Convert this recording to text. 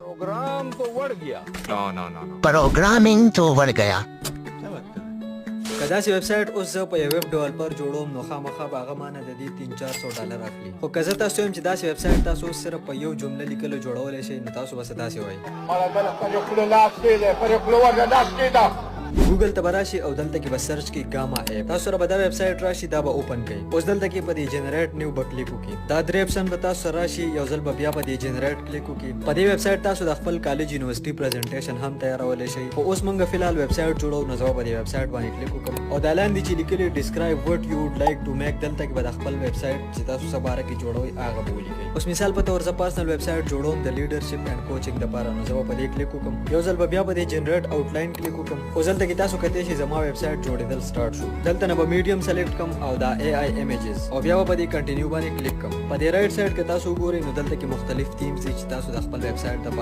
प्रोग्राम तो बढ़ गया। No. प्रोग्रामिंग तो बढ़ गया। کدا چې ویب سټ اوس زه په یو ویب ډیولپر جوړوم نو خامخا به هغه مانه د دې 300-400 ډالر اخلي. خو که زه تاسو وایم چې داسې ویب سټ تاسو صرف په یو جمله لیکلو جوړولی شئ نو تاسو به څه داسې وایي. ګوګل ته به راشي او دلته کې به سرچ کې ګاما اپ. تاسو سره به دا ویب سټ راشي دا به اوپن کړئ. اوس دلته کې په دې جنریټ نیو به کلیک وکړئ. دا درې اپشن به تاسو سره راشي. یو ځل به بیا په دې جنریټ کلیک وکړئ. په دې ویب سټ تاسو د خپل کالج یونیورسيټي پریزنټیشن هم تیارولی شئ. خو اوس موږ فلحال ویب سټ جوړو نو زه په دې ویب سټ باندې کلیک وکړم او دا لاندې چې لیکلي ډیسکرایب وات یو وډ لایک ټو میک دلته کې به د خپل ویب سټ چې تاسو سباره کې جوړوي هغه به ولیکئ. اوس مثال په تور زه پرسنل ویب سټ جوړوم د لیډرشپ اینڈ کوچینګ لپاره نو زه په دې کلیک وکړم. یو ځل به بیا په دې جنریټ آوټلاین کلیک وکړم. اوس دلته کې تاسو کته شي زما ویب سټ جوړېدل سٹارټ شو. دلته نه به میډیم سلیکټ کم او دا اي اي ایمیجز او بیا په دې کنټینیو باندې کلیک کم. په دې رائټ سایډ کې تاسو وګورئ نو دلته کې مختلف تیمز دي چې تاسو د خپل ویب سټ لپاره